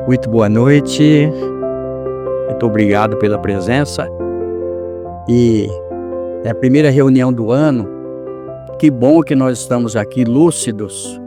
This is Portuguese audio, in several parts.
Muito boa noite, muito obrigado pela presença. E é a primeira reunião do ano. Que bom que nós estamos aqui lúcidos.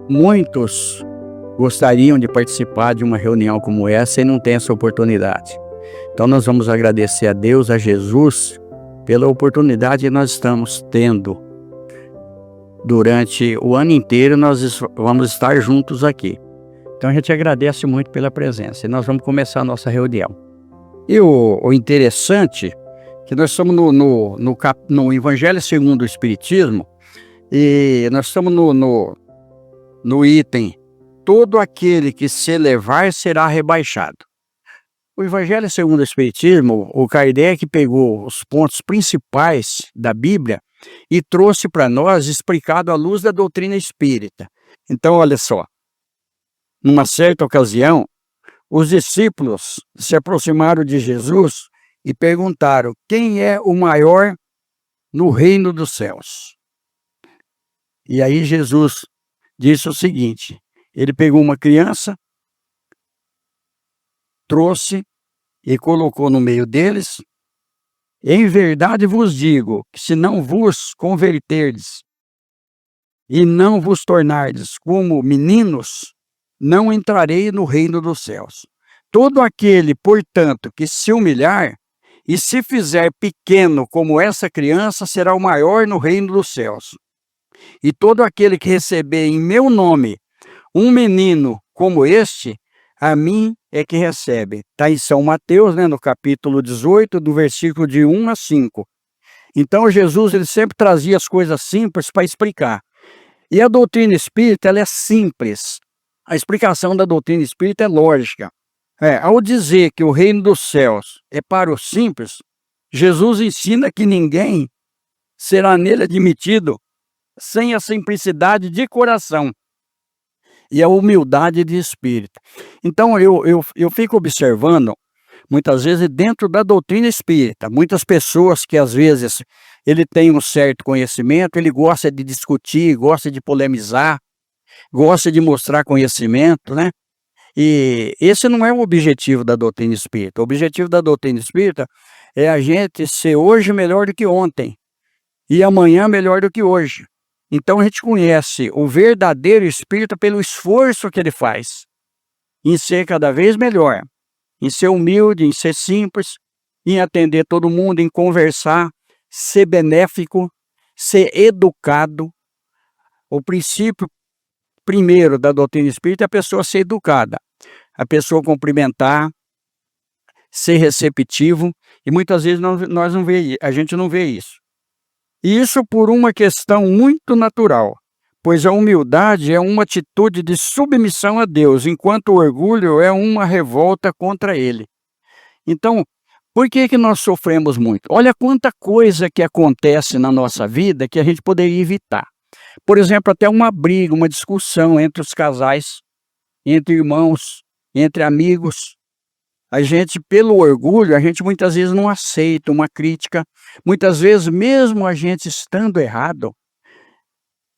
Muitos gostariam de participar de uma reunião como essa e não têm essa oportunidade. Então nós vamos agradecer a Deus, a Jesus, pela oportunidade que nós estamos tendo. Durante o ano inteiro nós vamos estar juntos aqui. Então a gente agradece muito pela presença e nós vamos começar a nossa reunião. E o interessante é que nós estamos no Evangelho segundo o Espiritismo e nós estamos no item: todo aquele que se elevar será rebaixado. O Evangelho segundo o Espiritismo, o Kardec pegou os pontos principais da Bíblia e trouxe para nós explicado à luz da doutrina espírita. Então olha só. Numa certa ocasião, os discípulos se aproximaram de Jesus e perguntaram: quem é o maior no reino dos céus? E aí Jesus disse o seguinte: ele pegou uma criança, trouxe e colocou no meio deles. Em verdade vos digo que se não vos converterdes e não vos tornardes como meninos, não entrarei no reino dos céus. Todo aquele, portanto, que se humilhar e se fizer pequeno como essa criança, será o maior no reino dos céus. E todo aquele que receber em meu nome um menino como este, a mim é que recebe. Está em São Mateus, no capítulo 18, do versículo de 1 a 5. Então Jesus ele sempre trazia as coisas simples para explicar. E a doutrina espírita ela é simples. A explicação da doutrina espírita é lógica. Ao dizer que o reino dos céus é para os simples, Jesus ensina que ninguém será nele admitido sem a simplicidade de coração e a humildade de espírito. Então eu fico observando, muitas vezes dentro da doutrina espírita, muitas pessoas que às vezes ele tem um certo conhecimento, ele gosta de discutir, gosta de polemizar, gosta de mostrar conhecimento, E esse não é o objetivo da doutrina espírita. O objetivo da doutrina espírita é a gente ser hoje melhor do que ontem e amanhã melhor do que hoje. Então a gente conhece o verdadeiro espírita pelo esforço que ele faz em ser cada vez melhor, em ser humilde, em ser simples, em atender todo mundo, em conversar, ser benéfico, ser educado. O princípio primeiro da doutrina espírita é a pessoa ser educada, a pessoa cumprimentar, ser receptivo, e muitas vezes a gente não vê isso. E isso por uma questão muito natural, pois a humildade é uma atitude de submissão a Deus, enquanto o orgulho é uma revolta contra Ele. Então, por que nós sofremos muito? Olha quanta coisa que acontece na nossa vida que a gente poderia evitar. Por exemplo, até uma briga, uma discussão entre os casais, entre irmãos, entre amigos. A gente, pelo orgulho, a gente muitas vezes não aceita uma crítica. Muitas vezes, mesmo a gente estando errado,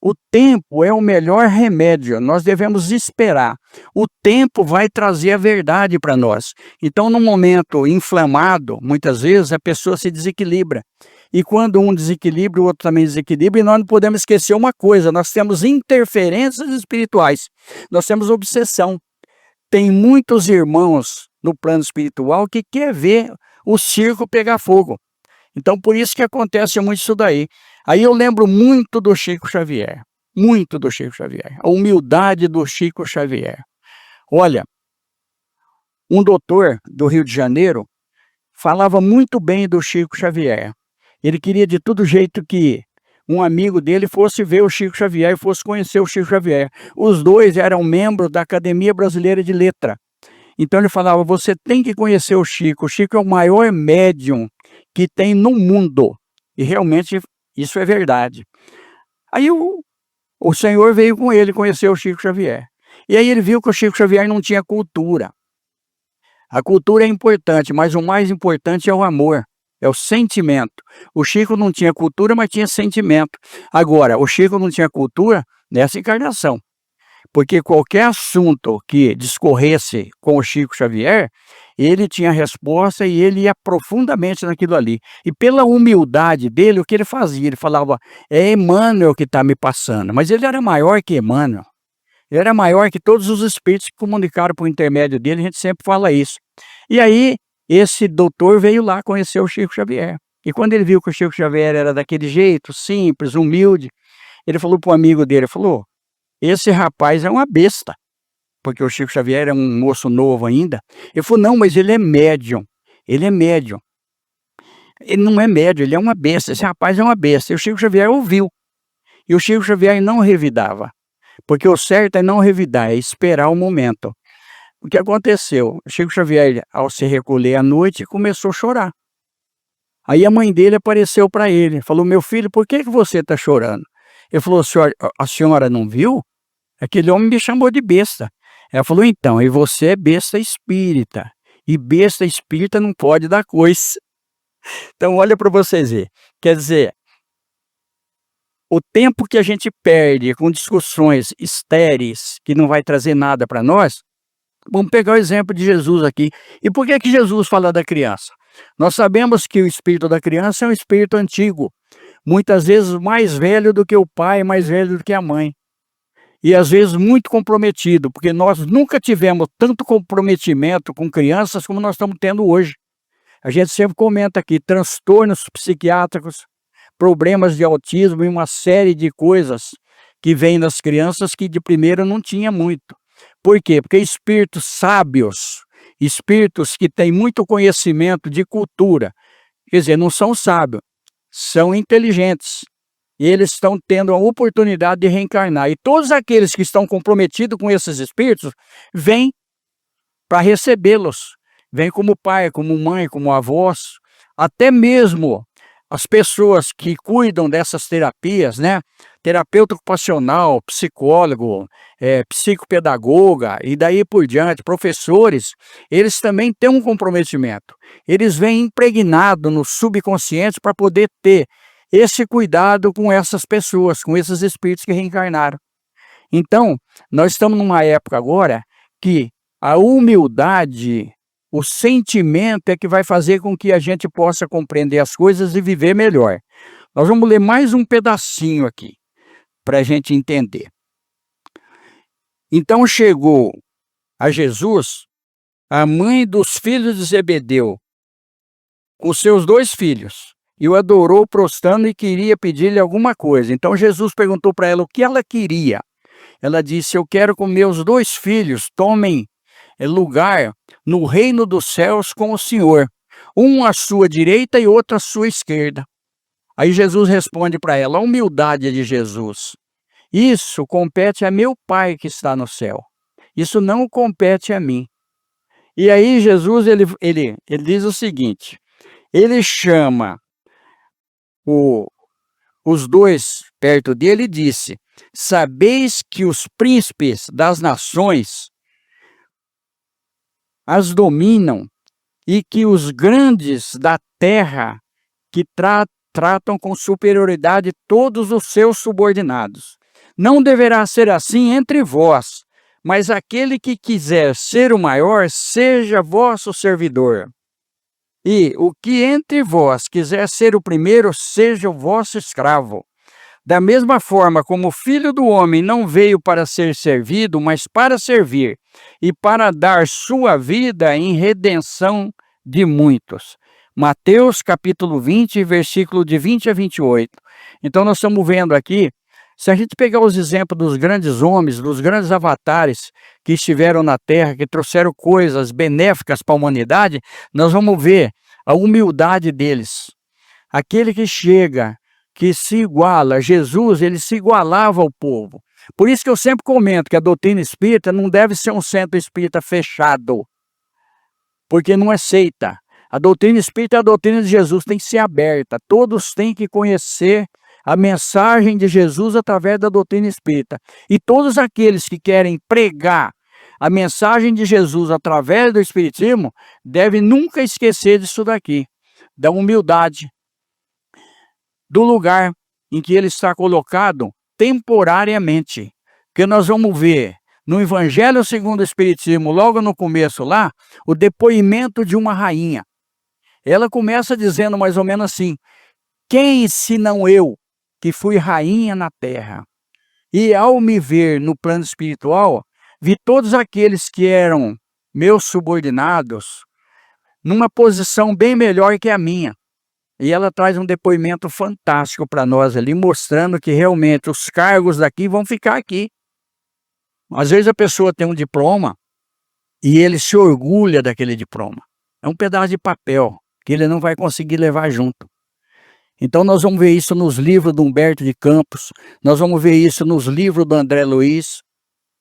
o tempo é o melhor remédio. Nós devemos esperar. O tempo vai trazer a verdade para nós. Então, num momento inflamado, muitas vezes a pessoa se desequilibra. E quando um desequilibra, o outro também desequilibra, e nós não podemos esquecer uma coisa: nós temos interferências espirituais, nós temos obsessão. Tem muitos irmãos no plano espiritual que quer ver o circo pegar fogo. Então por isso que acontece muito isso daí. Aí eu lembro muito do Chico Xavier, a humildade do Chico Xavier. Olha, um doutor do Rio de Janeiro falava muito bem do Chico Xavier. Ele queria de todo jeito que um amigo dele fosse ver o Chico Xavier e fosse conhecer o Chico Xavier. Os dois eram membros da Academia Brasileira de Letra. Então ele falava: você tem que conhecer o Chico. O Chico é o maior médium que tem no mundo. E realmente isso é verdade. Aí o Senhor veio com ele conhecer o Chico Xavier. E aí ele viu que o Chico Xavier não tinha cultura. A cultura é importante, mas o mais importante é o amor. É o sentimento. O Chico não tinha cultura, mas tinha sentimento. Agora, o Chico não tinha cultura nessa encarnação. porque qualquer assunto que discorresse com o Chico Xavier, ele tinha resposta e ele ia profundamente naquilo ali. E pela humildade dele, o que ele fazia? Ele falava: "É Emmanuel que está me passando", mas ele era maior que Emmanuel, ele era maior que todos os espíritos que comunicaram por intermédio dele, a gente sempre fala isso. E aí, esse doutor veio lá conhecer o Chico Xavier. E quando ele viu que o Chico Xavier era daquele jeito, simples, humilde, ele falou para o amigo dele, falou: "Esse rapaz é uma besta", porque o Chico Xavier era um moço novo ainda. Ele falou: "Não, mas ele é médium, ele é médium". "Ele não é médium, ele é uma besta, esse rapaz é uma besta". E o Chico Xavier ouviu, e o Chico Xavier não revidava, porque o certo é não revidar, é esperar o momento. O que aconteceu? O Chico Xavier, ao se recolher à noite, começou a chorar. Aí a mãe dele apareceu para ele, falou: "Meu filho, por que que você está chorando?" Ele falou: A senhora não viu? Aquele homem me chamou de besta". Ela falou: "Então, e você é besta espírita, e besta espírita não pode dar coice". Então olha para vocês ver, quer dizer, o tempo que a gente perde com discussões estéreis, que não vai trazer nada para nós, vamos pegar o exemplo de Jesus aqui. E por que que Jesus fala da criança? Nós sabemos que o espírito da criança é um espírito antigo, muitas vezes mais velho do que o pai, mais velho do que a mãe. E às vezes muito comprometido, porque nós nunca tivemos tanto comprometimento com crianças como nós estamos tendo hoje. A gente sempre comenta aqui, transtornos psiquiátricos, problemas de autismo e uma série de coisas que vêm das crianças que de primeira não tinha muito. Por quê? Porque espíritos sábios, espíritos que têm muito conhecimento de cultura, quer dizer, não são sábios, são inteligentes. E eles estão tendo a oportunidade de reencarnar. E todos aqueles que estão comprometidos com esses espíritos, vêm para recebê-los. Vêm como pai, como mãe, como avós. Até mesmo as pessoas que cuidam dessas terapias, né? Terapeuta ocupacional, psicólogo, psicopedagoga e daí por diante, professores, eles também têm um comprometimento. Eles vêm impregnados no subconsciente para poder ter esse cuidado com essas pessoas, com esses espíritos que reencarnaram. Então, nós estamos numa época agora que a humildade, o sentimento é que vai fazer com que a gente possa compreender as coisas e viver melhor. Nós vamos ler mais um pedacinho aqui, para a gente entender. Então chegou a Jesus a mãe dos filhos de Zebedeu, com seus 2 filhos, e o adorou prostrando e queria pedir-lhe alguma coisa. Então Jesus perguntou para ela o que ela queria. Ela disse: "Eu quero que meus 2 filhos tomem lugar no reino dos céus com o Senhor, um à sua direita e outro à sua esquerda". Aí Jesus responde para ela, a humildade de Jesus: "Isso compete a meu Pai que está no céu, isso não compete a mim". E aí Jesus ele diz o seguinte, ele chama o os 2 perto dele e disse: "Sabeis que os príncipes das nações as dominam e que os grandes da terra que tratam com superioridade todos os seus subordinados. Não deverá ser assim entre vós, mas aquele que quiser ser o maior, seja vosso servidor. E o que entre vós quiser ser o primeiro, seja o vosso escravo. Da mesma forma como o Filho do Homem não veio para ser servido, mas para servir, e para dar sua vida em redenção de muitos". Mateus capítulo 20, versículo de 20 a 28. Então nós estamos vendo aqui, se a gente pegar os exemplos dos grandes homens, dos grandes avatares que estiveram na Terra, que trouxeram coisas benéficas para a humanidade, nós vamos ver a humildade deles. Aquele que chega, que se iguala, Jesus, ele se igualava ao povo. Por isso que eu sempre comento que a doutrina espírita não deve ser um centro espírita fechado, porque não é seita. A doutrina espírita é a doutrina de Jesus, tem que ser aberta. Todos têm que conhecer a mensagem de Jesus através da doutrina espírita. E todos aqueles que querem pregar a mensagem de Jesus através do espiritismo devem nunca esquecer disso daqui, da humildade, do lugar em que ele está colocado temporariamente. Porque nós vamos ver no Evangelho segundo o Espiritismo, logo no começo lá, o depoimento de uma rainha. Ela começa dizendo mais ou menos assim: quem senão eu, que fui rainha na terra, e ao me ver no plano espiritual, vi todos aqueles que eram meus subordinados numa posição bem melhor que a minha. E ela traz um depoimento fantástico para nós ali, mostrando que realmente os cargos daqui vão ficar aqui. Às vezes a pessoa tem um diploma e ele se orgulha daquele diploma. É um pedaço de papel que ele não vai conseguir levar junto. Então nós vamos ver isso nos livros do Humberto de Campos, nós vamos ver isso nos livros do André Luiz.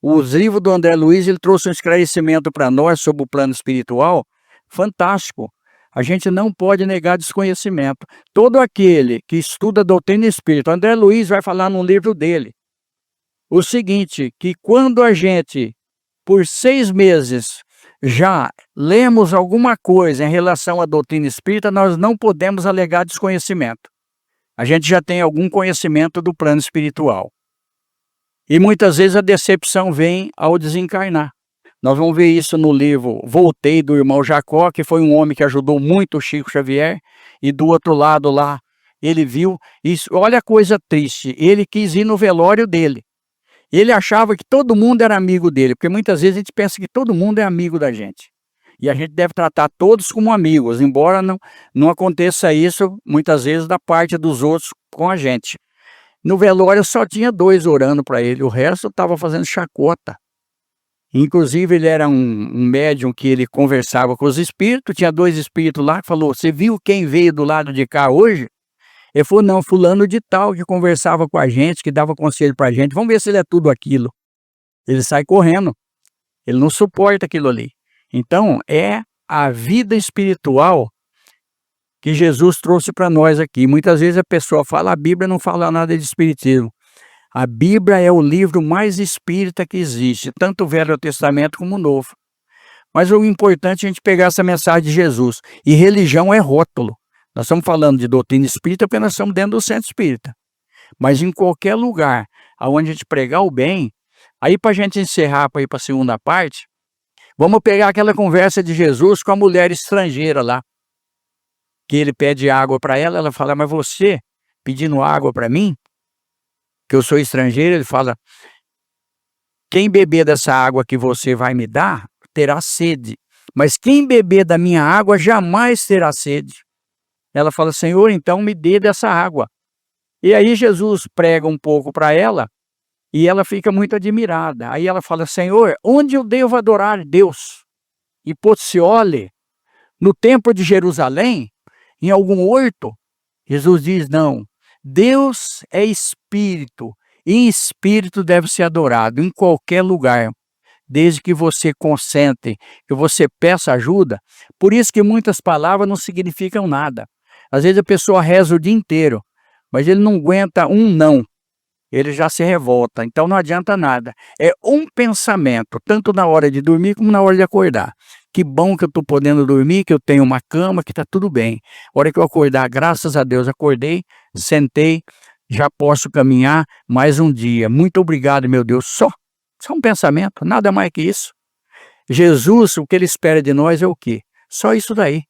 Os livros do André Luiz, ele trouxe um esclarecimento para nós sobre o plano espiritual fantástico. A gente não pode negar desconhecimento. Todo aquele que estuda a doutrina espírita, André Luiz vai falar no livro dele o seguinte, que quando a gente, por 6 meses, já lemos alguma coisa em relação à doutrina espírita, nós não podemos alegar desconhecimento. A gente já tem algum conhecimento do plano espiritual. E muitas vezes a decepção vem ao desencarnar. Nós vamos ver isso no livro Voltei, do irmão Jacó, que foi um homem que ajudou muito o Chico Xavier, e do outro lado lá, ele viu isso. Olha a coisa triste, ele quis ir no velório dele. Ele achava que todo mundo era amigo dele, porque muitas vezes a gente pensa que todo mundo é amigo da gente. E a gente deve tratar todos como amigos, embora não aconteça isso muitas vezes da parte dos outros com a gente. No velório só tinha 2 orando para ele, o resto estava fazendo chacota. Inclusive ele era um médium que ele conversava com os espíritos, tinha 2 espíritos lá que falou: você viu quem veio do lado de cá hoje? Ele falou: não, fulano de tal, que conversava com a gente, que dava conselho para a gente, vamos ver se ele é tudo aquilo. Ele sai correndo, ele não suporta aquilo ali. Então é a vida espiritual que Jesus trouxe para nós aqui. Muitas vezes a pessoa fala, a Bíblia não fala nada de espiritismo. A Bíblia é o livro mais espírita que existe, tanto o Velho Testamento como o Novo. Mas o importante é a gente pegar essa mensagem de Jesus. E religião é rótulo. Nós estamos falando de doutrina espírita porque nós estamos dentro do centro espírita. Mas em qualquer lugar onde a gente pregar o bem, aí para a gente encerrar, para ir para a segunda parte, vamos pegar aquela conversa de Jesus com a mulher estrangeira lá, que ele pede água para ela, ela fala: mas você pedindo água para mim, que eu sou estrangeiro? Ele fala: quem beber dessa água que você vai me dar, terá sede, mas quem beber da minha água jamais terá sede. Ela fala: Senhor, então me dê dessa água. E aí Jesus prega um pouco para ela, e ela fica muito admirada. Aí ela fala: Senhor, onde eu devo adorar Deus? Em Pozzuoli, no templo de Jerusalém, em algum horto? Jesus diz: não, Deus é espírito, e em espírito deve ser adorado em qualquer lugar, desde que você consente, que você peça ajuda. Por isso que muitas palavras não significam nada. Às vezes a pessoa reza o dia inteiro, mas ele não aguenta um não, ele já se revolta, então não adianta nada. É um pensamento, tanto na hora de dormir como na hora de acordar. Que bom que eu estou podendo dormir, que eu tenho uma cama, que está tudo bem. A hora que eu acordar, graças a Deus, acordei, sentei, já posso caminhar mais um dia. Muito obrigado, meu Deus. Só um pensamento, nada mais que isso. Jesus, o que ele espera de nós é o quê? Só isso daí.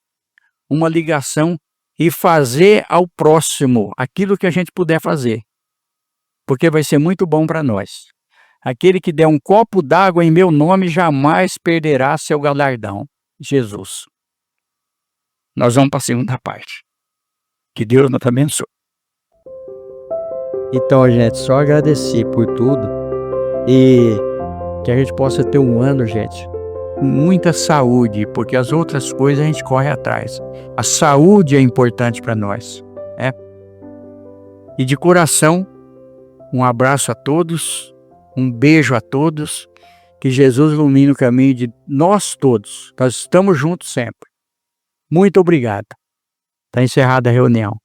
Uma ligação e fazer ao próximo aquilo que a gente puder fazer. Porque vai ser muito bom para nós. Aquele que der um copo d'água em meu nome jamais perderá seu galardão. Jesus. Nós vamos para a segunda parte. Que Deus nos abençoe. Então, gente, só agradecer por tudo e que a gente possa ter um ano, gente, com muita saúde, porque as outras coisas a gente corre atrás. A saúde é importante para nós, né? E de coração, um abraço a todos, um beijo a todos, que Jesus ilumine o caminho de nós todos. Nós estamos juntos sempre. Muito obrigado. Está encerrada a reunião.